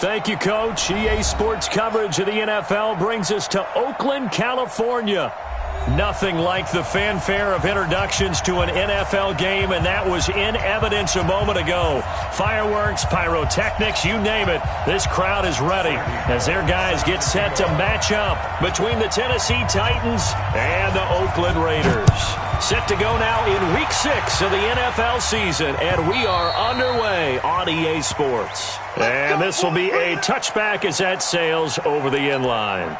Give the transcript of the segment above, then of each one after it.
Thank you, Coach. EA Sports coverage of the NFL brings us to Oakland, California. Nothing like the fanfare of introductions to an NFL game, and that was in evidence a moment ago. Fireworks, pyrotechnics, you name it. This crowd is ready as their guys get set to match up between the Tennessee Titans and the Oakland Raiders. Set to go now in Week 6 of the NFL season, and we are underway on EA Sports. And this will be a touchback as that sails over the end line.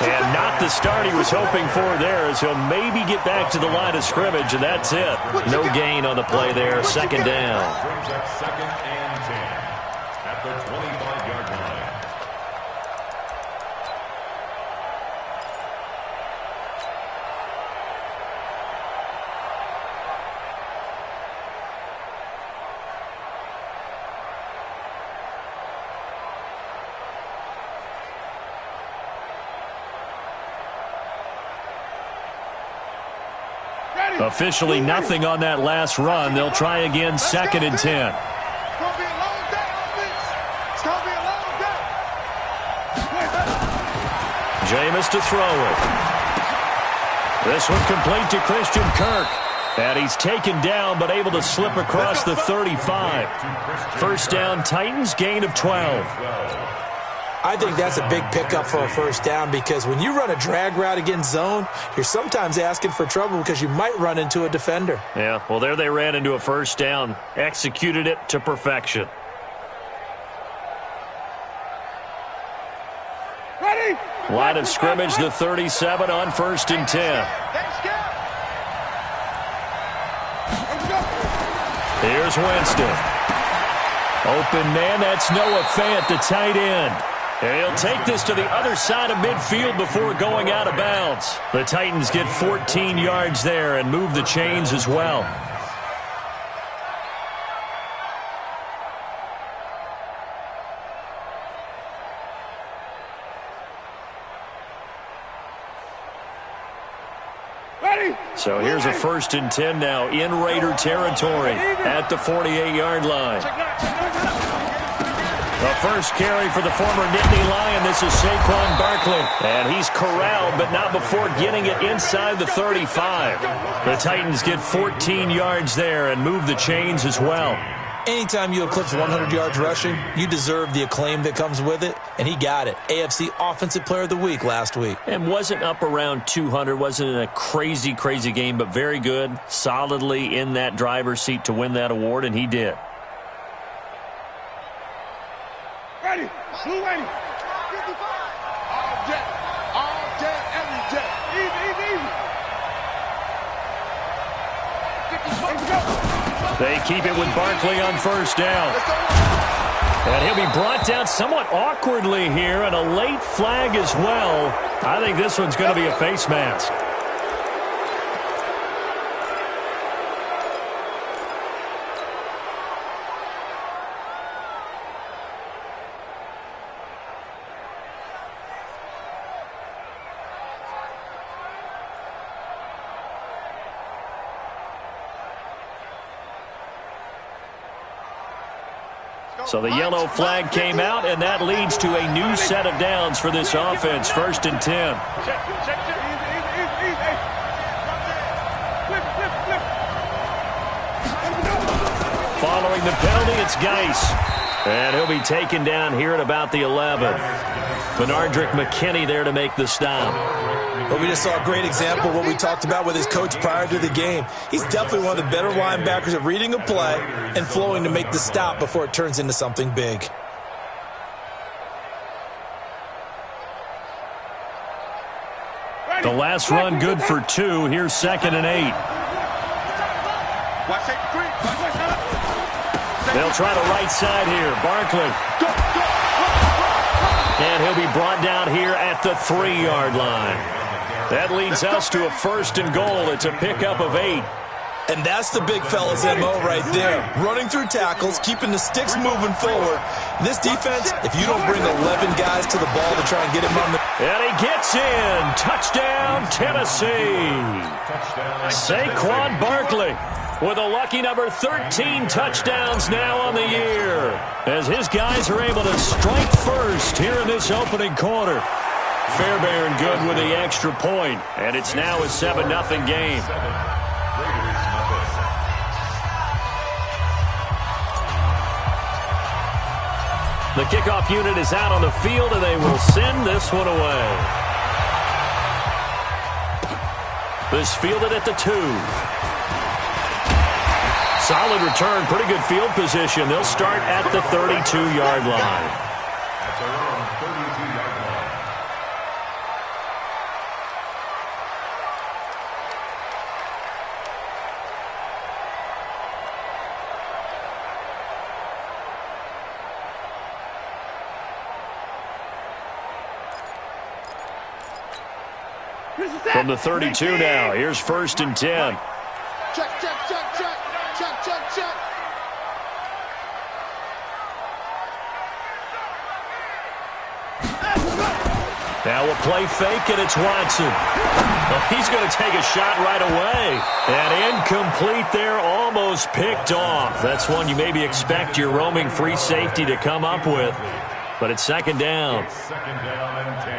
And not the start he was hoping for there, as he'll maybe get back to the line of scrimmage, and that's it. No gain on the play there, second down. Brings up 2nd and 10 at the 25-yard line. Officially nothing on that last run. They'll try again, 2nd and 10. Jameis to throw it. This one complete to Christian Kirk. And he's taken down but able to slip across the 35. First down, Titans, gain of 12. I think that's a big pickup for a first down, because when you run a drag route against zone, you're sometimes asking for trouble because you might run into a defender. Yeah, well, there they ran into a first down. Executed it to perfection. Ready? Line of scrimmage, the 37 on 1st and 10. Here's Winston. Open man, that's Noah Fant, the tight end. And he'll take this to the other side of midfield before going out of bounds. The Titans get 14 yards there and move the chains as well. So here's a 1st and 10 now in Raider territory at the 48-yard line. The first carry for the former Nittany Lion. This is Saquon Barkley. And he's corralled, but not before getting it inside the 35. The Titans get 14 yards there and move the chains as well. Anytime you eclipse 100 yards rushing, you deserve the acclaim that comes with it, and he got it. AFC Offensive Player of the Week last week. And wasn't up around 200, wasn't in a crazy, crazy game, but very good, solidly in that driver's seat to win that award, and he did. Ready, blue ready. All jet, every jet. Easy. They keep it with Barkley on first down. And he'll be brought down somewhat awkwardly here, and a late flag as well. I think this one's going to be a face mask. So the yellow flag came out, and that leads to a new set of downs for this offense. 1st and 10. Following the penalty, it's Geis. And he'll be taken down here at about the 11. Benardrick McKinney there to make the stop. But we just saw a great example of what we talked about with his coach prior to the game. He's definitely one of the better linebackers at reading a play and flowing to make the stop before it turns into something big. The last run good for 2. Here's 2nd and 8. They'll try the right side here. Barkley. And he'll be brought down here at the 3-yard line. That leads us to a 1st and goal. It's a pickup of 8. And that's the big fella's MO right there. Running through tackles, keeping the sticks moving forward. This defense, if you don't bring 11 guys to the ball to try and get him on the... And he gets in. Touchdown, Tennessee. Saquon Barkley with a lucky number 13 touchdowns now on the year, as his guys are able to strike first here in this opening quarter. Fairbairn good with the extra point, and it's now a 7-0 game. The kickoff unit is out on the field, and they will send this one away. This fielded at the 2. Solid return, pretty good field position. They'll start at the 32-yard line. That's around 32-yard line. From the 32 now, here's 1st and 10. Check, check, check, check, check, check, check. Now a play fake, and it's Watson. Well, he's going to take a shot right away. And incomplete there, almost picked off. That's one you maybe expect your roaming free safety to come up with. But it's 2nd down. It's 2nd down and 10.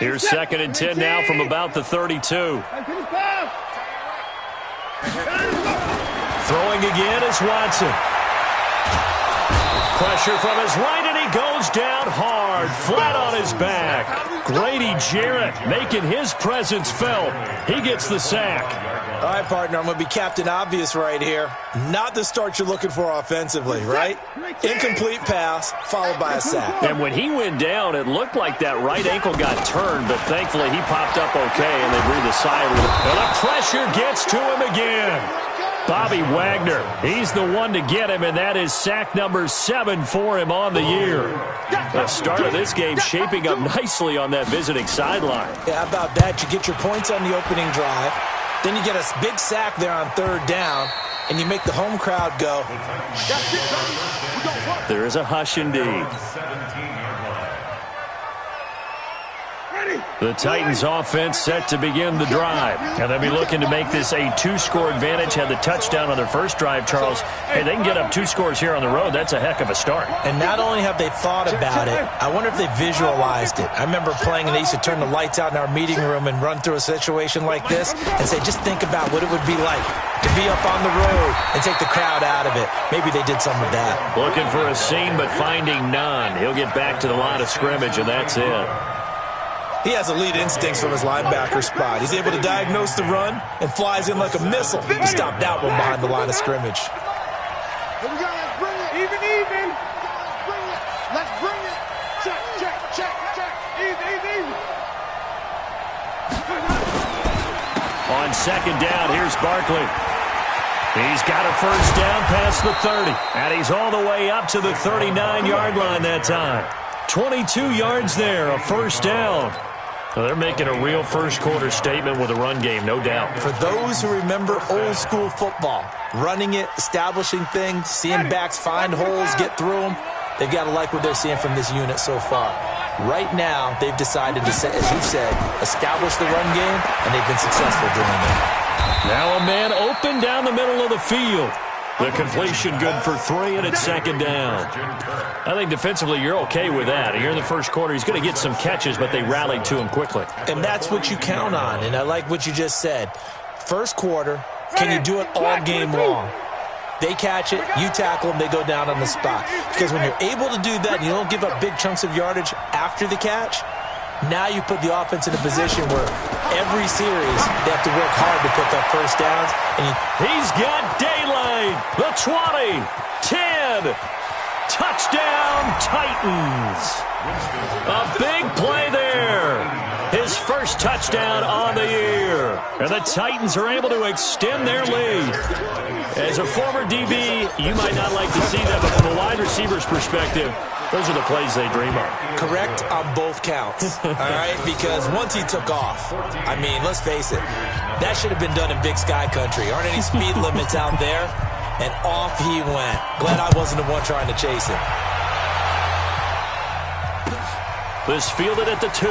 Here's 2nd and 10 now from about the 32. Throwing again is Watson. Pressure from his right, and he goes down hard, flat on his back. Grady Jarrett making his presence felt. He gets the sack. All right, partner, I'm going to be Captain Obvious right here. Not the start you're looking for offensively, right? Incomplete pass, followed by a sack. And when he went down, it looked like that right ankle got turned, but thankfully he popped up okay, and they breathed a sigh of relief. And the pressure gets to him again. Bobby Wagner, he's the one to get him, and that is sack number 7 for him on the year. The start of this game shaping up nicely on that visiting sideline. Yeah, how about that? You get your points on the opening drive. Then you get a big sack there on 3rd down, and you make the home crowd go. There is a hush indeed. The Titans offense set to begin the drive. And they'll be looking to make this a 2-score advantage. Had the touchdown on their first drive, Charles. Hey, they can get up 2 scores here on the road. That's a heck of a start. And not only have they thought about it, I wonder if they visualized it. I remember playing, and they used to turn the lights out in our meeting room and run through a situation like this and say, just think about what it would be like to be up on the road and take the crowd out of it. Maybe they did some of that. Looking for a seam, but finding none. He'll get back to the line of scrimmage, and that's it. He has elite instincts from his linebacker spot. He's able to diagnose the run and flies in like a missile to stop that one behind the line of scrimmage. Here we go, let's bring it. Even. Let's bring it. Check, check, check, check. Easy. On 2nd down, here's Barkley. He's got a first down past the 30, and he's all the way up to the 39-yard line that time. 22 yards there, a first down. Well, they're making a real first-quarter statement with a run game, no doubt. For those who remember old-school football, running it, establishing things, seeing backs find holes, get through them, they've got to like what they're seeing from this unit so far. Right now, they've decided to, as you said, establish the run game, and they've been successful doing it. Now a man open down the middle of the field. The completion good for 3, and it's 2nd down. I think defensively you're okay with that. Here in the first quarter, he's going to get some catches, but they rallied to him quickly. And that's what you count on, and I like what you just said. First quarter, can you do it all game long? They catch it, you tackle them, they go down on the spot. Because when you're able to do that and you don't give up big chunks of yardage after the catch, Now you put the offense in a position where every series they have to work hard to pick up first downs. And he's got daylight. The 20, 10, touchdown Titans. A big play there. His first touchdown on the year. And the Titans are able to extend their lead. As a former DB, you might not like to see that, but from a wide receiver's perspective, those are the plays they dream of. Correct on both counts, all right? Because once he took off, I mean, let's face it, that should have been done in Big Sky Country. Aren't any speed limits out there? And off he went. Glad I wasn't the one trying to chase him. This fielded at the 2.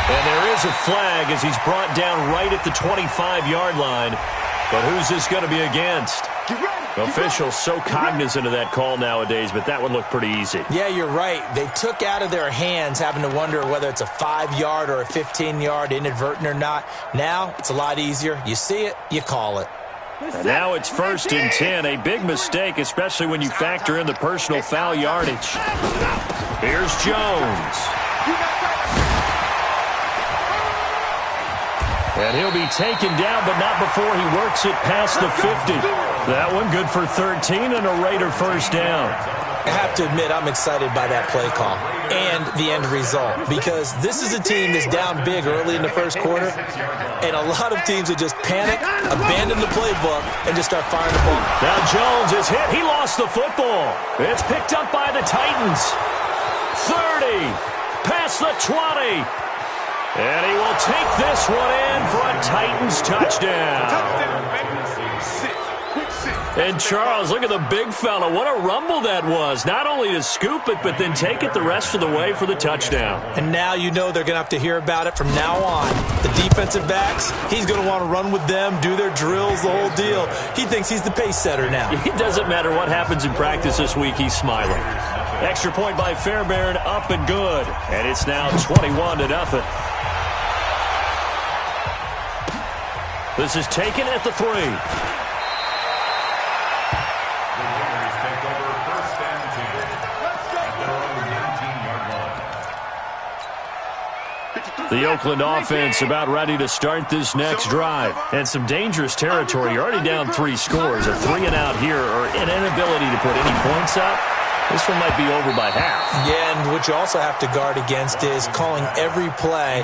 And there is a flag as he's brought down right at the 25-yard line. But who's this going to be against? Officials so cognizant of that call nowadays, but that one looked pretty easy. Yeah, you're right. They took out of their hands having to wonder whether it's a 5-yard or a 15-yard, inadvertent or not. Now it's a lot easier. You see it, you call it. And now it's 1st and 10. A big mistake, especially when you factor in the personal foul yardage. Here's Jones. And he'll be taken down, but not before he works it past the 50. That one good for 13 and a Raider first down. I have to admit, I'm excited by that play call and the end result, because this is a team that's down big early in the first quarter, and a lot of teams will just panic, abandon the playbook, and just start firing the ball. Now Jones is hit. He lost the football. It's picked up by the Titans. 30, past the 20. And he will take this one in for a Titans touchdown. And Charles, look at the big fella. What a rumble that was. Not only to scoop it, but then take it the rest of the way for the touchdown. And now you know they're going to have to hear about it from now on. The defensive backs, he's going to want to run with them, do their drills, the whole deal. He thinks he's the pace setter now. It doesn't matter what happens in practice this week, he's smiling. Extra point by Fairbairn, up and good. And it's now 21-0. This is taken at the 3. The Oakland offense about ready to start this next drive. And some dangerous territory. You're already down 3 scores. A 3-and-out here, or an inability to put any points up. This one might be over by half. Yeah, and what you also have to guard against is calling every play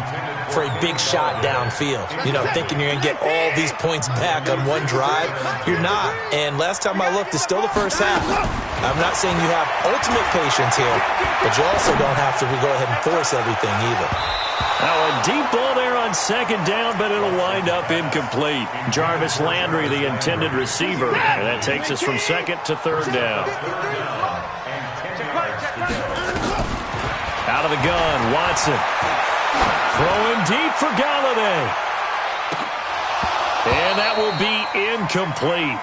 for a big shot downfield. You know, thinking you're going to get all these points back on one drive. You're not. And last time I looked, it's still the first half. I'm not saying you have ultimate patience here, but you also don't have to go ahead and force everything either. Now a deep ball there on 2nd down, but it'll wind up incomplete. Jarvis Landry, the intended receiver. And that takes us from 2nd to 3rd down. Out of the gun, Watson. Throwing deep for Galladay. And that will be incomplete.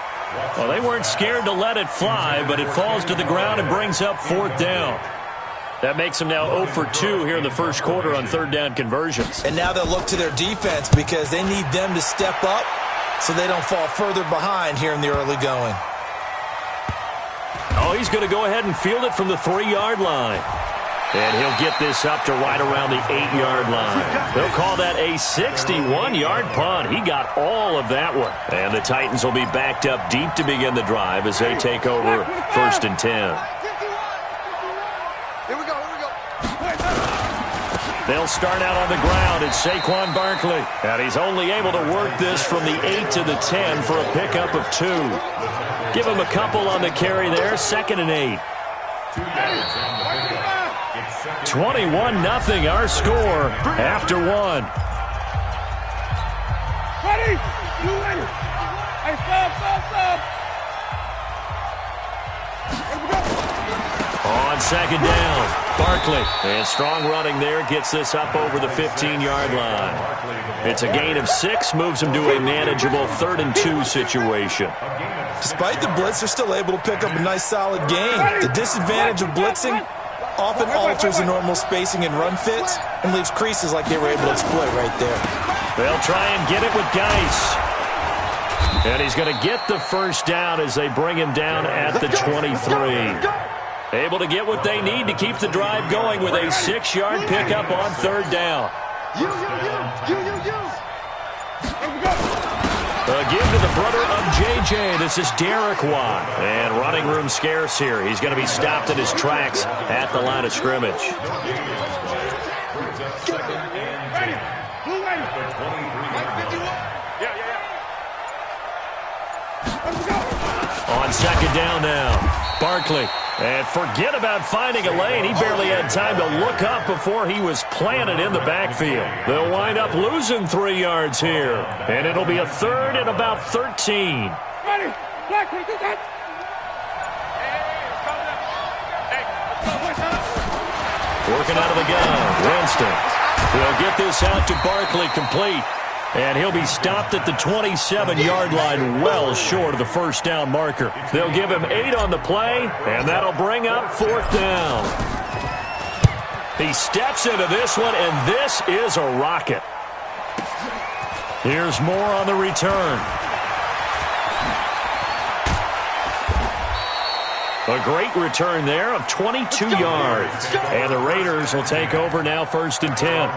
Well, they weren't scared to let it fly, but it falls to the ground and brings up 4th down. That makes them now 0 for 2 here in the first quarter on 3rd down conversions. And now they'll look to their defense because they need them to step up so they don't fall further behind here in the early going. Oh, he's going to go ahead and field it from the 3-yard line. And he'll get this up to right around the 8-yard line. They'll call that a 61-yard punt. He got all of that one. And the Titans will be backed up deep to begin the drive as they take over 1st and 10. Here we go, here we go. They'll start out on the ground. It's Saquon Barkley. And he's only able to work this from the 8 to the 10 for a pickup of 2. Give him a couple on the carry there. 2nd and 8. 21-0 our score after 1. Ready? You ready? Hey, stop. Here we go. On 2nd down, Barkley. And strong running there gets this up over the 15-yard line. It's a gain of 6, moves him to a manageable 3rd and 2 situation. Despite the blitz, they're still able to pick up a nice solid gain. The disadvantage of blitzing often alters the normal spacing and run fits and leaves creases like they were able to exploit right there. They'll try and get it with Geis. And he's going to get the first down as they bring him down at the 23. Able to get what they need to keep the drive going with a 6-yard pickup on third down. You. A give to the brother of J.J. This is Derek Watt. And running room scarce here. He's going to be stopped in his tracks at the line of scrimmage. On second down now, Barkley. And forget about finding a lane. He barely had time to look up before he was planted in the backfield. They'll wind up losing 3 yards here. And it'll be a third and about 13. Ready. Black, what is that? Working out of the gun, Winston. He'll get this out to Barkley, complete. And he'll be stopped at the 27-yard line, well short of the first down marker. They'll give him 8 on the play, and that'll bring up 4th down. He steps into this one, and this is a rocket. Here's more on the return. A great return there of 22 yards. And the Raiders will take over now, 1st and 10.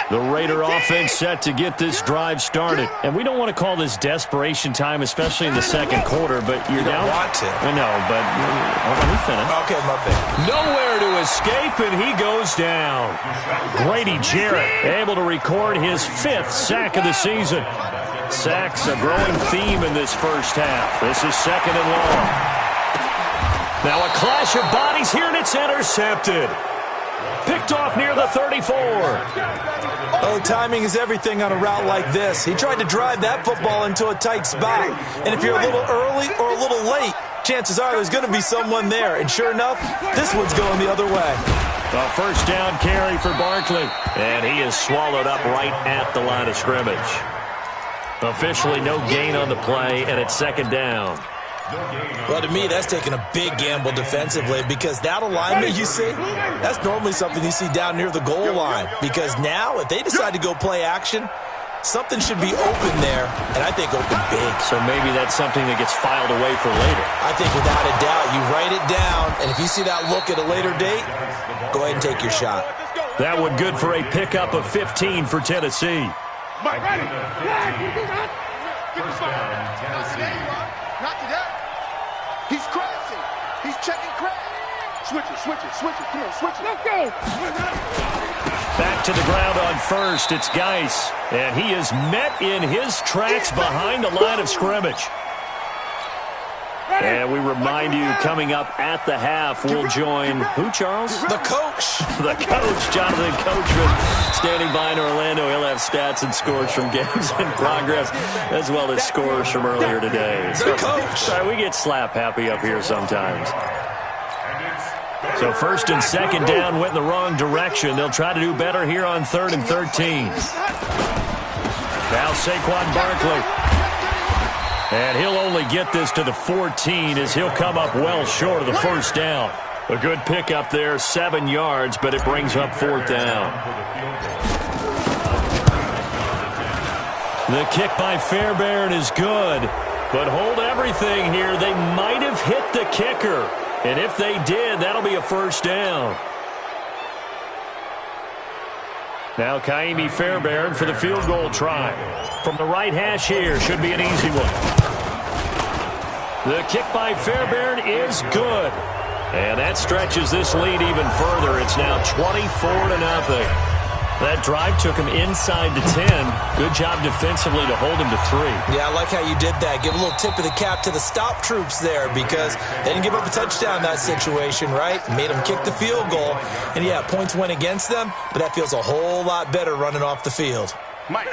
The Raider offense set to get this drive started. And we don't want to call this desperation time, especially in the second quarter, but you're down. You don't want to. I know, but let me finish. Okay, my bad. Nowhere to escape, and he goes down. Grady Jarrett able to record his 5th sack of the season. Sacks a growing theme in this first half. This is 2nd and long. Now a clash of bodies here, and it's intercepted. Picked off near the 34. Oh, timing is everything on a route like this. He tried to drive that football into a tight spot. And if you're a little early or a little late, chances are there's going to be someone there. And sure enough, this one's going the other way. A first down carry for Barkley. And he is swallowed up right at the line of scrimmage. Officially no gain on the play, and it's 2nd down. Well, to me, that's taking a big gamble defensively because that alignment you see, that's normally something you see down near the goal line. Because now, if they decide to go play action, something should be open there, and I think open big. So maybe that's something that gets filed away for later. I think without a doubt, you write it down, and if you see that look at a later date, go ahead and take your shot. That one good for a pickup of 15 for Tennessee. First down, Tennessee. Not today. He's crazy. He's checking crazy. Switch it. Come on, switch it. Let's go. Back to the ground on first. It's Geis. And he is met in his tracks behind the line of scrimmage. And we remind you, coming up at the half, we'll join who, Charles? The coach. The coach, Jonathan Coachman, standing by in Orlando. He'll have stats and scores from games in progress, as well as scores from earlier today. The coach. Sorry, we get slap happy up here sometimes. So 1st and 2nd down went in the wrong direction. They'll try to do better here on 3rd and 13. Now Saquon Barkley. And he'll only get this to the 14 as he'll come up well short of the first down. A good pickup there, 7 yards, but it brings up 4th down. The kick by Fairbairn is good, but hold everything here. They might have hit the kicker. And if they did, that'll be a first down. Now Kaimi Fairbairn for the field goal try. From the right hash here, should be an easy one. The kick by Fairbairn is good. And that stretches this lead even further. It's now 24-0. That drive took him inside the 10. Good job defensively to hold him to 3. Yeah, I like how you did that. Give a little tip of the cap to the stop troops there because they didn't give up a touchdown in that situation, right? Made them kick the field goal. And, yeah, points went against them, but that feels a whole lot better running off the field.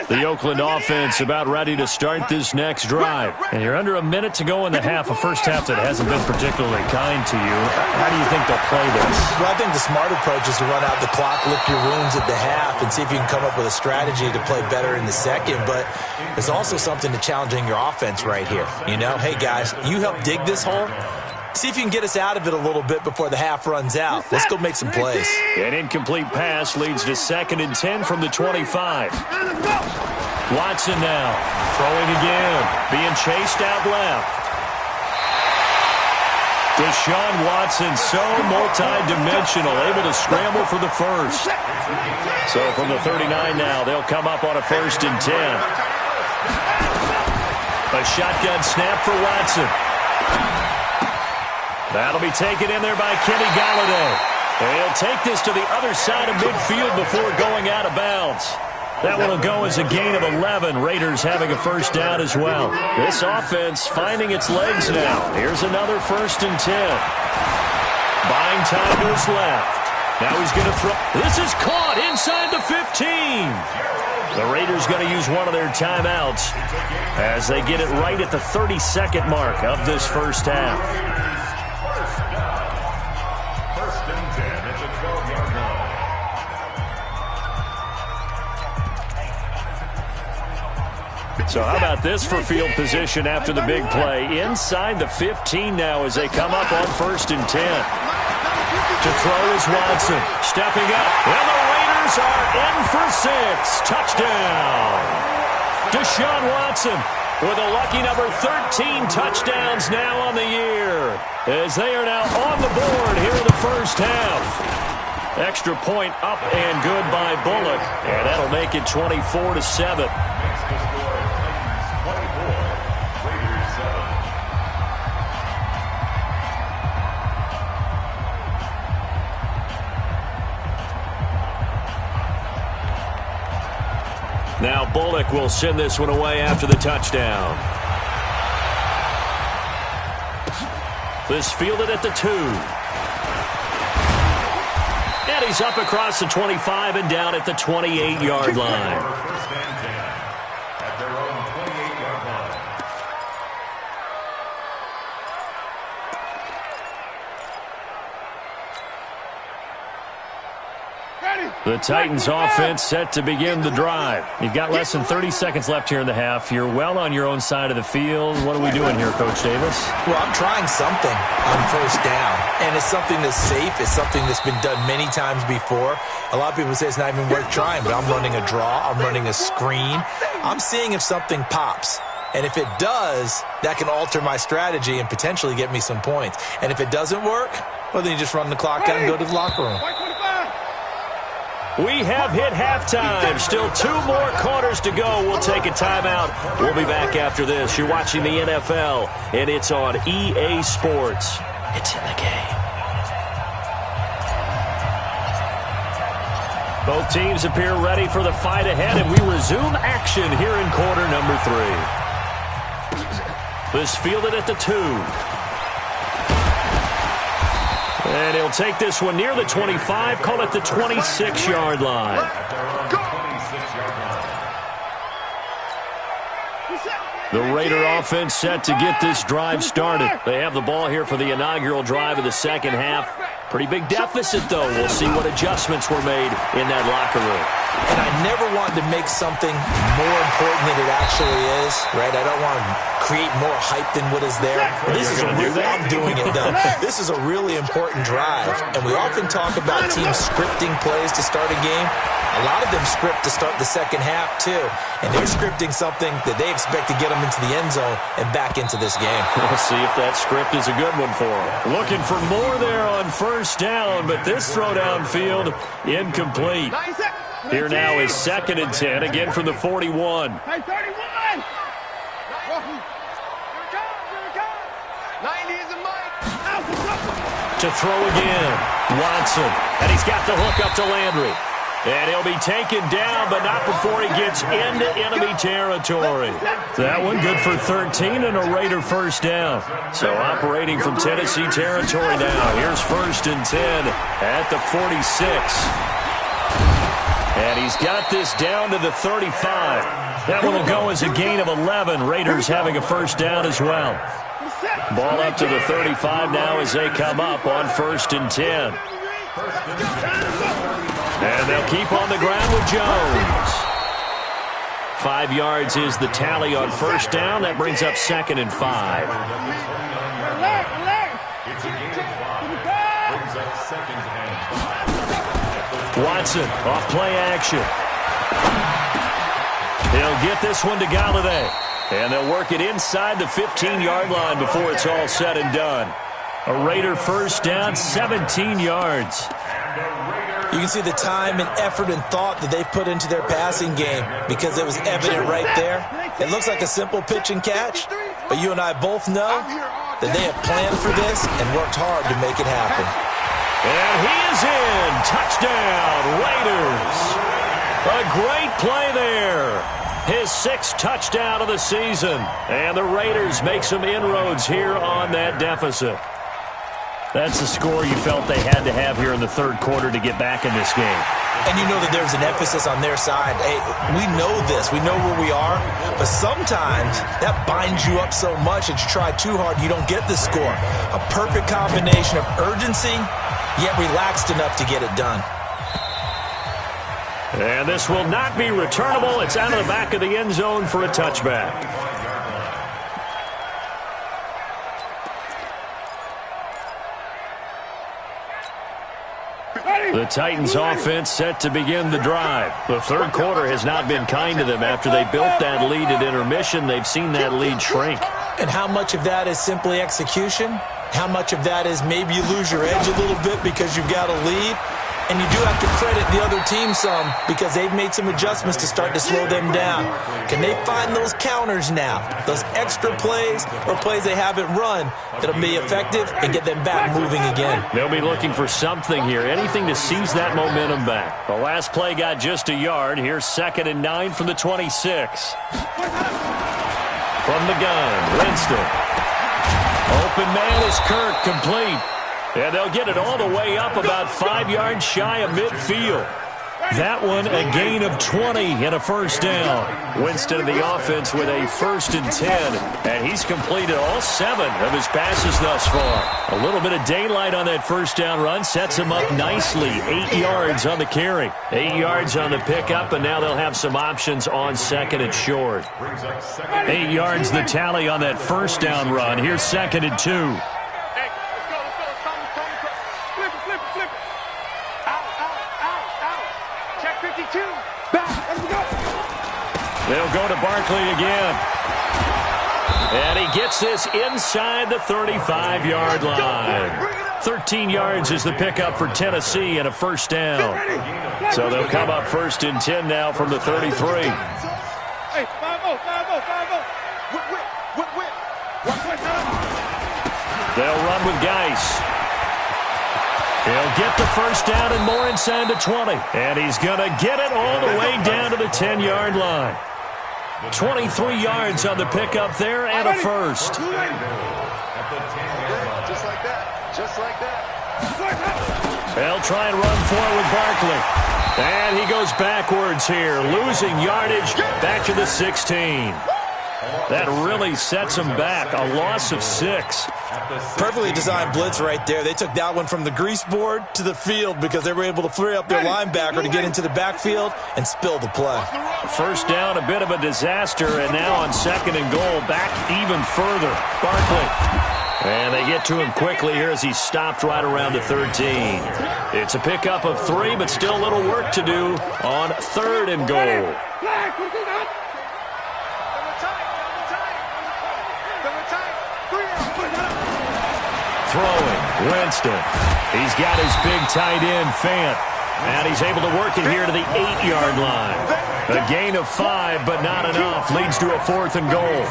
The Oakland offense about ready to start this next drive. And you're under a minute to go in the half, a first half that hasn't been particularly kind to you. How do you think they'll play this? Well, I think the smart approach is to run out the clock, lick your wounds at the half, and see if you can come up with a strategy to play better in the second. But there's also something to challenging your offense right here. You know, hey, guys, you help dig this hole. See if you can get us out of it a little bit before the half runs out. Let's go make some plays. An incomplete pass leads to 2nd and 10 from the 25. Watson now, throwing again, being chased out left. Deshaun Watson, so multi-dimensional, able to scramble for the first. So from the 39 now, they'll come up on a 1st and 10. A shotgun snap for Watson. That'll be taken in there by Kenny Golladay. And he'll take this to the other side of midfield before going out of bounds. That one will go as a gain of 11. Raiders having a first down as well. This offense finding its legs now. Here's another 1st and 10. Buying time to his left. Now he's going to throw. This is caught inside the 15. The Raiders going to use one of their timeouts as they get it right at the 32nd mark of this first half. First and 10 at the 12-yard line. So how about this for field position after the big play? Inside the 15 now as they come up on 1st and 10. To throw is Watson. Stepping up. And the Raiders are in for 6. Touchdown. Deshaun Watson with a lucky number 13 touchdowns now on the year. As they are now on the board here in the first half. Extra point up and good by Bullock. And that'll make it 24-7. Now Bullock will send this one away after the touchdown. This fielded at the 2. And he's up across the 25 and down at the 28-yard line. First and 10 at their own 28-yard line. The Titans offense set to begin the drive. You've got less than 30 seconds left here in the half. You're well on your own side of the field. What are we doing here, Coach Davis? Well, I'm trying something on first down, and it's something that's safe. It's something that's been done many times before. A lot of people say it's not even worth trying, but I'm running a draw. I'm running a screen. I'm seeing if something pops. And if it does, that can alter my strategy and potentially get me some points. And if it doesn't work, well, then you just run the clock out and go to the locker room. We have hit halftime. Still 2 more quarters to go. We'll take a timeout. We'll be back after this. You're watching the NFL, and it's on EA Sports. It's in the game. Both teams appear ready for the fight ahead, and we resume action here in quarter number 3. This fielded at the 2. And he'll take this one near the 25, call it the 26-yard line. The Raider offense set to get this drive started. They have the ball here for the inaugural drive of the second half. Pretty big deficit, though. We'll see what adjustments were made in that locker room. And I never wanted to make something more important than it actually is, right? I don't want to create more hype than what is there. This is I'm doing it, though. This is a really important drive. And we often talk about teams scripting plays to start a game. A lot of them script to start the second half, too. And they're scripting something that they expect to get them into the end zone and back into this game. We'll see if that script is a good one for them. Looking for more there on first down, but this throw downfield incomplete. Here now is 2nd and 10, again from the 41. Hey, 31! 90 is a mic. To throw again, Watson. And he's got the hook up to Landry. And he'll be taken down, but not before he gets into enemy territory. That one good for 13 and a Raider first down. So operating from Tennessee territory now. Here's 1st and 10 at the 46. And he's got this down to the 35. That one will go as a gain of 11. Raiders having a first down as well. Ball up to the 35 now as they come up on 1st and 10. And they'll keep on the ground with Jones. 5 yards is the tally on first down. That brings up 2nd and 5. It's a gain of 5. Brings up 2nd and 5. Watson off play action. He'll get this one to Galladay. And they'll work it inside the 15-yard line before it's all said and done. A Raider first down, 17 yards. You can see the time and effort and thought that they put into their passing game because it was evident right there. It looks like a simple pitch and catch, but you and I both know that they have planned for this and worked hard to make it happen. And he is in. Touchdown, Raiders. A great play there. His 6th touchdown of the season. And the Raiders make some inroads here on that deficit. That's the score you felt they had to have here in the third quarter to get back in this game. And you know that there's an emphasis on their side. Hey, we know this. We know where we are. But sometimes that binds you up so much that you try too hard, you don't get the score. A perfect combination of urgency, yet relaxed enough to get it done. And this will not be returnable. It's out of the back of the end zone for a touchback. The Titans offense set to begin the drive. The third quarter has not been kind to them. After they built that lead at intermission, they've seen that lead shrink. And how much of that is simply execution? How much of that is maybe you lose your edge a little bit because you've got a lead? And you do have to credit the other team some because they've made some adjustments to start to slow them down. Can they find those counters now, those extra plays or plays they haven't run that'll be effective and get them back moving again? They'll be looking for something here, anything to seize that momentum back. The last play got just a yard. Here's 2nd and 9 from the 26. From the gun, Winston. Open man is Kirk, complete. And they'll get it all the way up about 5 yards shy of midfield. That one a gain of 20 and a first down. Winston of the offense with a 1st and 10. And he's completed all 7 of his passes thus far. A little bit of daylight on that first down run sets him up nicely. 8 yards on the carry. 8 yards on the pickup, and now they'll have some options on 2nd and short. 8 yards the tally on that first down run. Here's 2nd and 2. They'll go to Barkley again. And he gets this inside the 35-yard line. 13 yards is the pickup for Tennessee and a first down. So they'll come up 1st and 10 now from the 33. They'll run with Geis. He'll get the first down and more inside the 20. And he's going to get it all the way down to the 10-yard line. 23 yards on the pickup there and a first. Just like that. Just like that. They'll try and run for it with Barkley. And he goes backwards here, losing yardage back to the 16. That really sets him back. A loss of 6. Perfectly designed blitz right there. They took that one from the grease board to the field because they were able to free up their linebacker to get into the backfield and spill the play. First down, a bit of a disaster, and now on 2nd and goal, back even further. Barkley. And they get to him quickly here as he's stopped right around the 13. It's a pickup of 3, but still a little work to do on 3rd and goal. Throwing, Winston. He's got his big tight end, Fant. And he's able to work it here to the 8-yard line. A gain of 5, but not enough. Leads to a 4th and goal.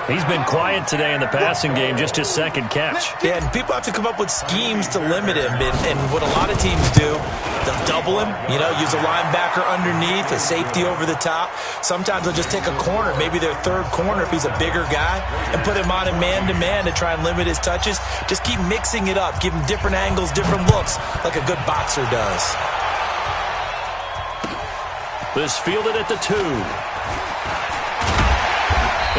He's been quiet today in the passing game, just his 2nd catch. Yeah, and people have to come up with schemes to limit him. And what a lot of teams do, they'll double him, use a linebacker underneath, a safety over the top. Sometimes they'll just take a corner, maybe their 3rd corner if he's a bigger guy, and put him on a man-to-man to try and limit his touches. Just keep mixing it up, give him different angles, different looks, like a good boxer does. This fielded at the 2.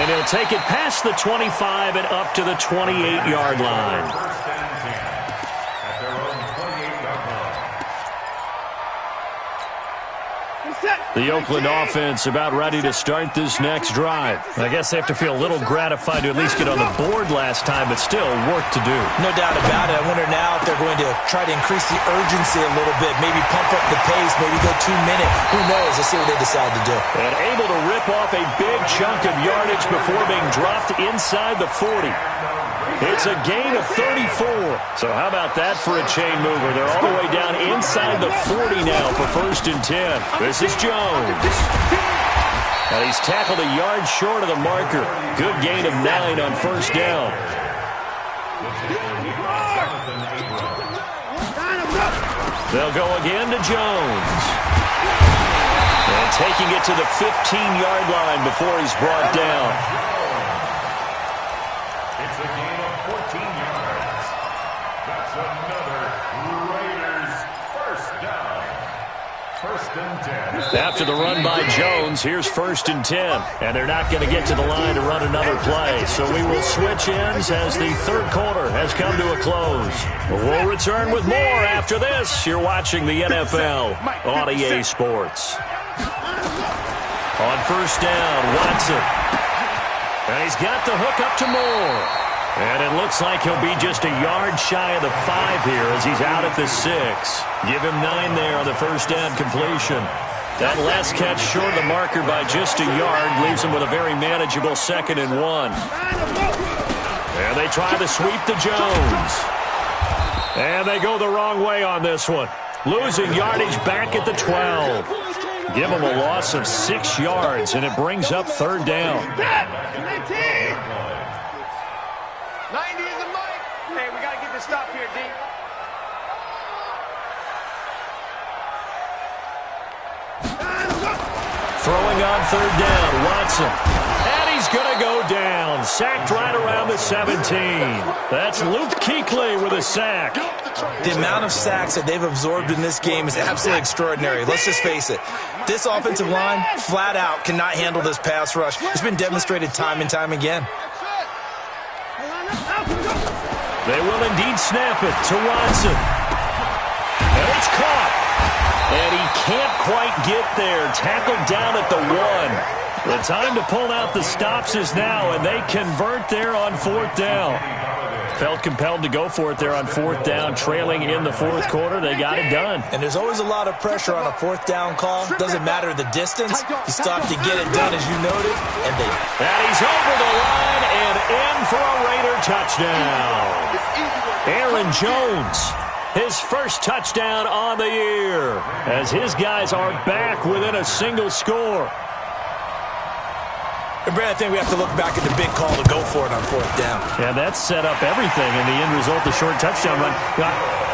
And he'll take it past the 25 and up to the 28-yard line. The Oakland offense about ready to start this next drive. I guess they have to feel a little gratified to at least get on the board last time, but still work to do. No doubt about it. I wonder now if they're going to try to increase the urgency a little bit, maybe pump up the pace, maybe go 2 minutes. Who knows? Let's see what they decide to do. And able to rip off a big chunk of yardage before being dropped inside the 40. It's a gain of 34. So how about that for a chain mover? They're all the way down inside the 40 now for 1st and 10. This is Jones. And he's tackled a yard short of the marker. Good gain of 9 on 1st down. They'll go again to Jones. And taking it to the 15-yard line before he's brought down. It's a gain of 14 yards. That's another Raiders first down. 1st and 10. After the run by Jones, here's 1st and 10. And they're not going to get to the line to run another play. So we will switch ends as the 3rd quarter has come to a close. We'll return with more after this. You're watching the NFL on EA Sports. On 1st down, Watson. And he's got the hook up to Moore. And it looks like he'll be just a yard shy of the 5 here as he's out at the 6. Give him 9 there on the 1st down completion. That last catch short of the marker by just a yard leaves him with a very manageable 2nd and 1. And they try to sweep to Jones. And they go the wrong way on this one. Losing yardage back at the 12. Give him a loss of 6 yards, and it brings up 3rd down. 90 is the mic. Hey, we got to get this stop here, D. Throwing on 3rd down, Watson. And he's going to go down. Sacked right around the 17. That's Luke Kuechly with a sack. The amount of sacks that they've absorbed in this game is absolutely extraordinary. Let's just face it. This offensive line, flat out, cannot handle this pass rush. It's been demonstrated time and time again. They will indeed snap it to Watson. And it's caught. And he can't quite get there. Tackled down at the 1. The time to pull out the stops is now, and they convert there on 4th down. Felt compelled to go for it there on 4th down, trailing in the 4th quarter. They got it done. And there's always a lot of pressure on a 4th down call. Doesn't matter the distance. You stop to get it done, as you noted, and they... And he's over the line and in for a Raider touchdown. Aaron Jones, his first touchdown on the year, as his guys are back within a single score. And Brad, I think we have to look back at the big call to go for it on 4th down. Yeah, that set up everything in the end result, the short touchdown run.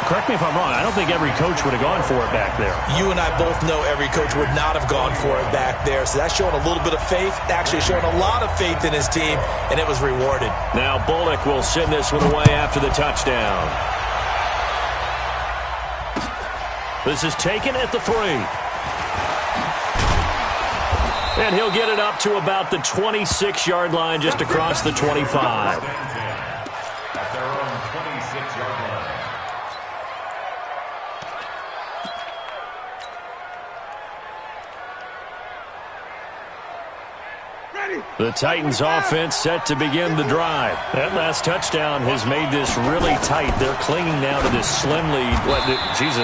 Correct me if I'm wrong. I don't think every coach would have gone for it back there. You and I both know every coach would not have gone for it back there. So that's showing a little bit of faith, actually showing a lot of faith in his team, and it was rewarded. Now Bullock will send this one away after the touchdown. This is taken at the 3. And he'll get it up to about the 26-yard line, just across the 25. At their own 26-yard line. The Titans offense set to begin the drive. That last touchdown has made this really tight. They're clinging now to this slim lead.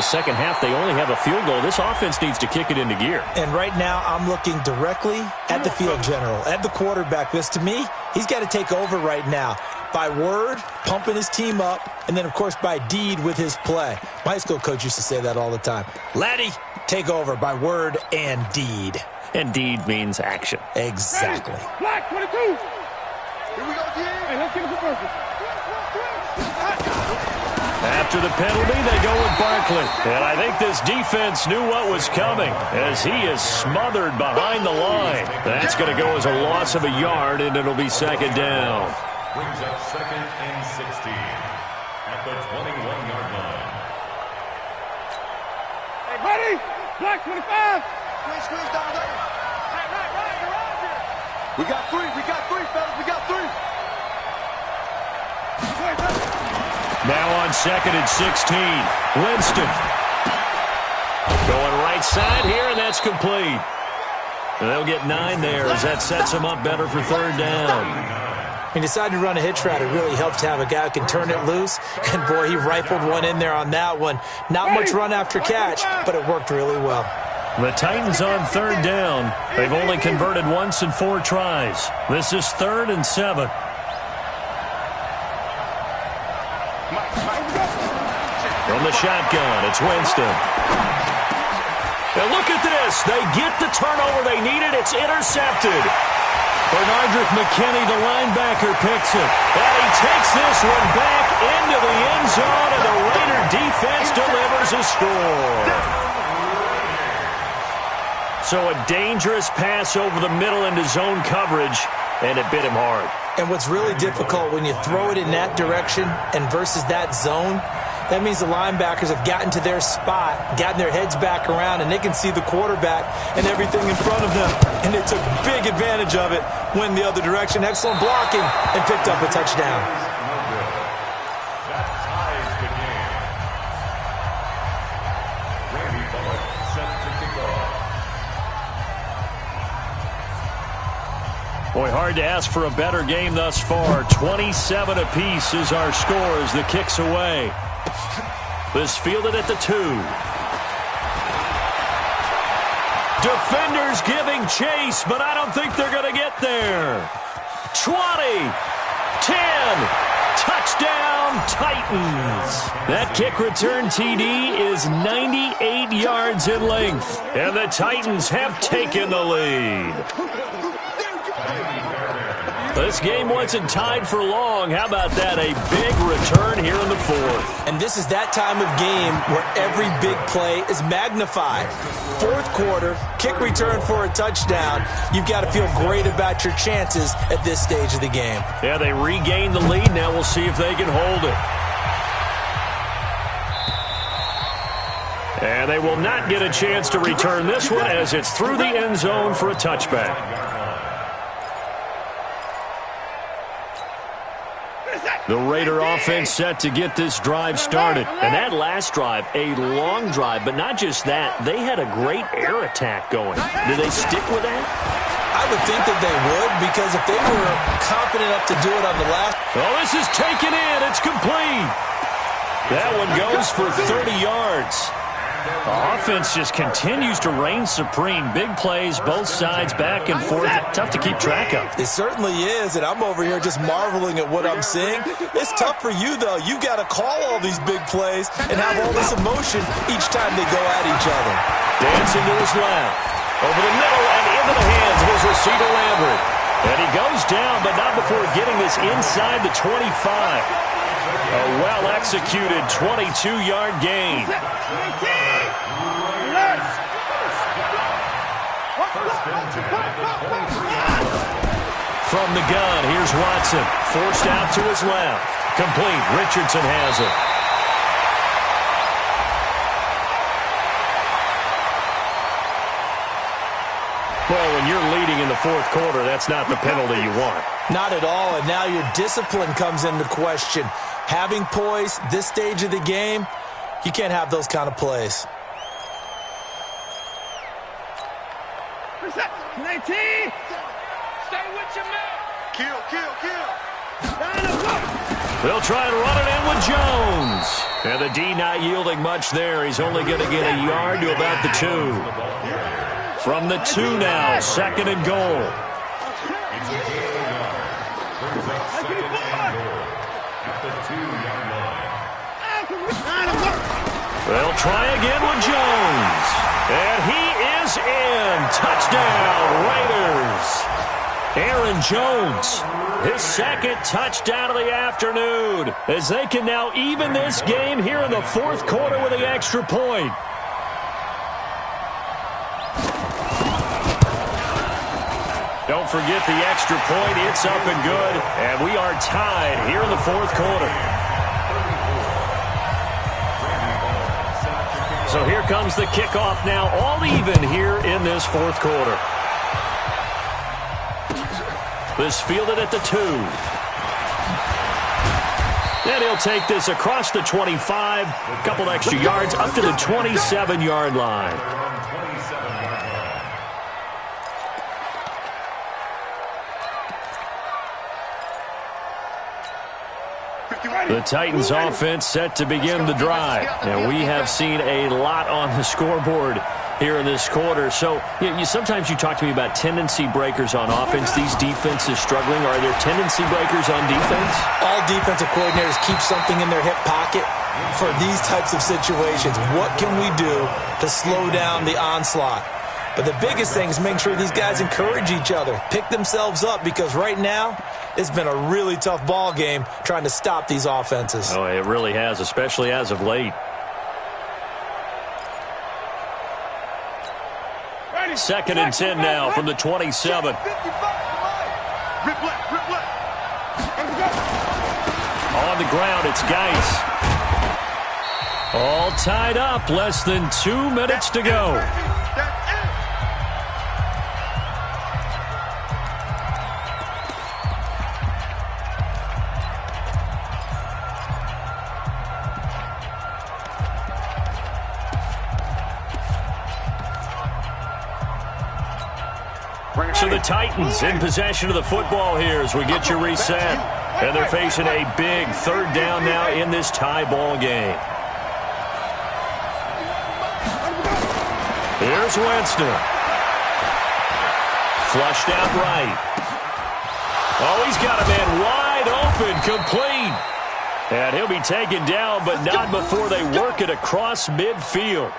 Second half, they only have a field goal. This offense needs to kick it into gear. And right now, I'm looking directly at the field general, at the quarterback. Because to me, he's got to take over right now. By word, pumping his team up, and then, of course, by deed with his play. My high school coach used to say that all the time. Laddie, take over by word and deed. And deed means action. Exactly. Black 22. Here we go, D. Hey, let's get it for purpose. After the penalty, they go with Barkley. And I think this defense knew what was coming as he is smothered behind the line. That's going to go as a loss of a yard, and it'll be 2nd down. Brings up 2nd and 16 at the 21-yard line. Hey, buddy. Black 25. Squeeze down there. Right, you're out here. We got three, fellas, we got 3. Now on 2nd and 16, Winston. Going right right side here, and that's complete. And they'll get 9 there as that sets them up better for third down. He decided to run a hitch route. It really helped to have a guy who can turn it loose. And, boy, he rifled one in there on that one. Not much run after catch, but it worked really well. The Titans on third down. They've only converted once in 4 tries. This is 3rd and 7. From the shotgun, it's Winston. Now look at this. They get the turnover they needed. It's intercepted. Bernardrick McKinney, the linebacker, picks it. And he takes this one back into the end zone, and the Raider defense delivers a score. So a dangerous pass over the middle into zone coverage, and it bit him hard. And what's really difficult when you throw it in that direction and versus that zone, that means the linebackers have gotten to their spot, gotten their heads back around, and they can see the quarterback and everything in front of them. And they took big advantage of it, went the other direction. Excellent blocking, and picked up a touchdown. That ties the game. Randy Bullock set to kick off. Boy, hard to ask for a better game thus far. 27 apiece is our score as the kick's away. This fielded at the 2. Defenders giving chase, but I don't think they're going to get there. 20, 10, touchdown Titans. That kick return TD is 98 yards in length, and the Titans have taken the lead. This game wasn't tied for long. How about that? A big return here in the 4th. And this is that time of game where every big play is magnified. 4th quarter, kick return for a touchdown. You've got to feel great about your chances at this stage of the game. Yeah, they regained the lead. Now we'll see if they can hold it. And they will not get a chance to return this one as it's through the end zone for a touchback. The Raider offense set to get this drive started. And that last drive, a long drive, but not just that. They had a great air attack going. Do they stick with that? I would think that they would, because if they were confident enough to do it on the last... Oh, this is taken in. It's complete. That one goes for 30 yards. The offense just continues to reign supreme. Big plays, both sides, back and forth. Tough to keep track of. It certainly is, and I'm over here just marveling at what I'm seeing. It's tough for you, though. You've got to call all these big plays and have all this emotion each time they go at each other. Dancing to his left. Over the middle and into the hands of his receiver, Landry. And he goes down, but not before getting this inside the 25. A well-executed 22-yard gain. From the gun, here's Watson. Forced out to his left. Complete. Richardson has it. Well, when you're leading in the 4th quarter, that's not the penalty you want. Not at all, and now your discipline comes into question. Having poise this stage of the game, you can't have those kind of plays. 19. Stay with your man. Kill. They'll try and run it in with Jones. And the D not yielding much there. He's only going to get a yard to about the 2. From the 2 now, 2nd and goal. They'll try again with Jones. And he is in. Touchdown, Raiders. Aaron Jones, his 2nd touchdown of the afternoon, as they can now even this game here in the 4th quarter with the extra point. Don't forget the extra point. It's up and good. And we are tied here in the 4th quarter. So here comes the kickoff now, all even here in this 4th quarter. This fielded at the 2. And he'll take this across the 25, a couple extra yards, up to the 27-yard line. The Titans offense set to begin the drive. And we have seen a lot on the scoreboard here in this quarter. So sometimes you talk to me about tendency breakers on offense. These defenses struggling. Are there tendency breakers on defense? All defensive coordinators keep something in their hip pocket for these types of situations. What can we do to slow down the onslaught? But the biggest thing is making sure these guys encourage each other, pick themselves up, because right now it's been a really tough ball game trying to stop these offenses. Oh, it really has, especially as of late. Second and 10 now from the 27. On the ground, it's Geis. All tied up, less than 2 minutes to go. So the Titans in possession of the football here as we get you reset. And they're facing a big third down now in this tie ball game. Here's Winston. Flushed out right. Oh, he's got a man wide open, complete. And he'll be taken down, but not before they work it across midfield.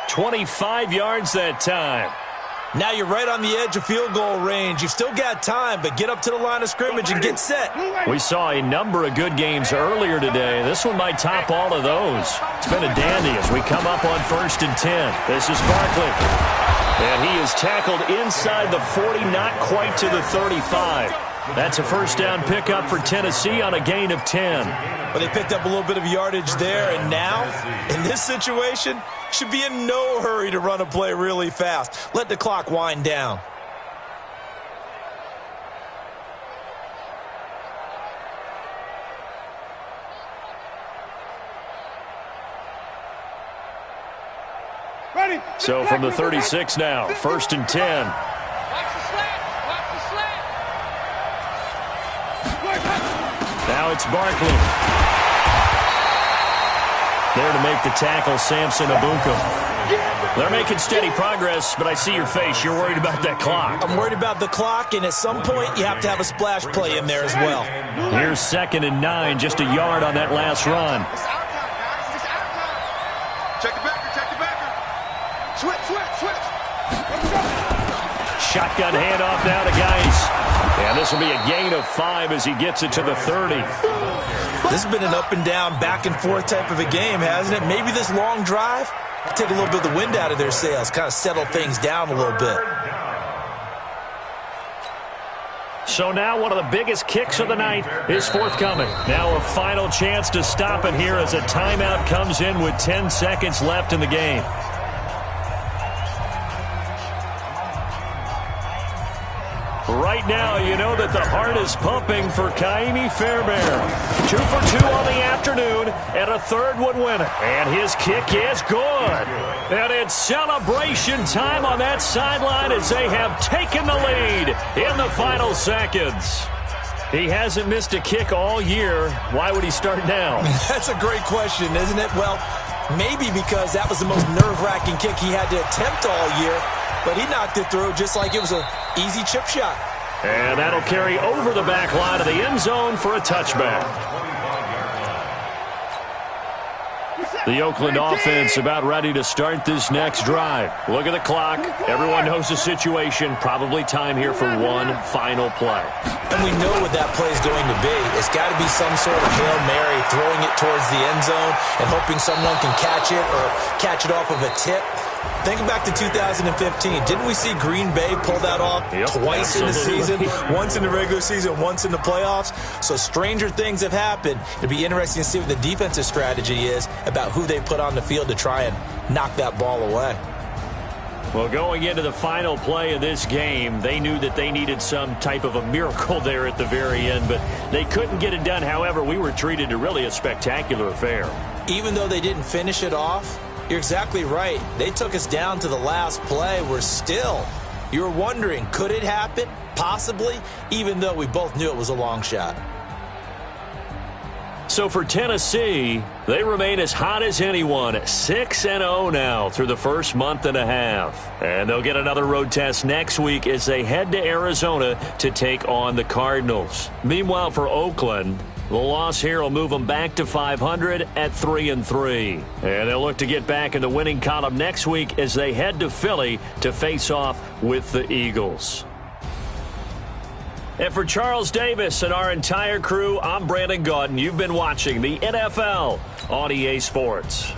25 yards that time. Now you're right on the edge of field goal range. You've still got time, but get up to the line of scrimmage and get set. We saw a number of good games earlier today. This one might top all of those. It's been a dandy as we come up on 1st and 10. This is Barkley. And he is tackled inside the 40, not quite to the 35. That's a first down pickup for Tennessee on a gain of 10. But they picked up a little bit of yardage there, and now, in this situation, should be in no hurry to run a play really fast. Let the clock wind down. So from the 36 now, 1st and 10. Now it's Barkley. There to make the tackle, Samson Ebukam. They're making steady progress, but I see your face. You're worried about that clock. I'm worried about the clock, and at some point you have to have a splash play in there as well. Here's 2nd and 9, just a yard on that last run. It's our time, guys. It's our time. Check the backer, check the backer. Switch, switch, switch. Shotgun handoff now to Geis. And this will be a gain of 5 as he gets it to the 30. This has been an up and down, back and forth type of a game, hasn't it? Maybe this long drive take a little bit of the wind out of their sails, kind of settle things down a little bit. So now one of the biggest kicks of the night is forthcoming. Now a final chance to stop it here as a timeout comes in with 10 seconds left in the game. Right now, you know that the heart is pumping for Ka'imi Fairbairn. 2 for 2 on the afternoon, and a third would win it. And his kick is good. And it's celebration time on that sideline as they have taken the lead in the final seconds. He hasn't missed a kick all year. Why would he start now? That's a great question, isn't it? Well, maybe because that was the most nerve-wracking kick he had to attempt all year. But he knocked it through just like it was an easy chip shot. And that'll carry over the back line of the end zone for a touchback. The Oakland offense about ready to start this next drive. Look at the clock. Everyone knows the situation. Probably time here for one final play. And we know what that play is going to be. It's got to be some sort of Hail Mary, throwing it towards the end zone and hoping someone can catch it or catch it off of a tip. Think back to 2015. Didn't we see Green Bay pull that off twice in the season? Once in the regular season, once in the playoffs. So stranger things have happened. It'll be interesting to see what the defensive strategy is about who they put on the field to try and knock that ball away. Well, going into the final play of this game, they knew that they needed some type of a miracle there at the very end, but they couldn't get it done. However, we were treated to really a spectacular affair. Even though they didn't finish it off, you're exactly right. They took us down to the last play. We're still, you were wondering, could it happen? Possibly, even though we both knew it was a long shot. So for Tennessee, they remain as hot as anyone, 6-0 now through the first month and a half. And they'll get another road test next week as they head to Arizona to take on the Cardinals. Meanwhile, for Oakland, the loss here will move them back to 500 at 3-3. And they'll look to get back in the winning column next week as they head to Philly to face off with the Eagles. And for Charles Davis and our entire crew, I'm Brandon Gaudin. You've been watching the NFL on EA Sports.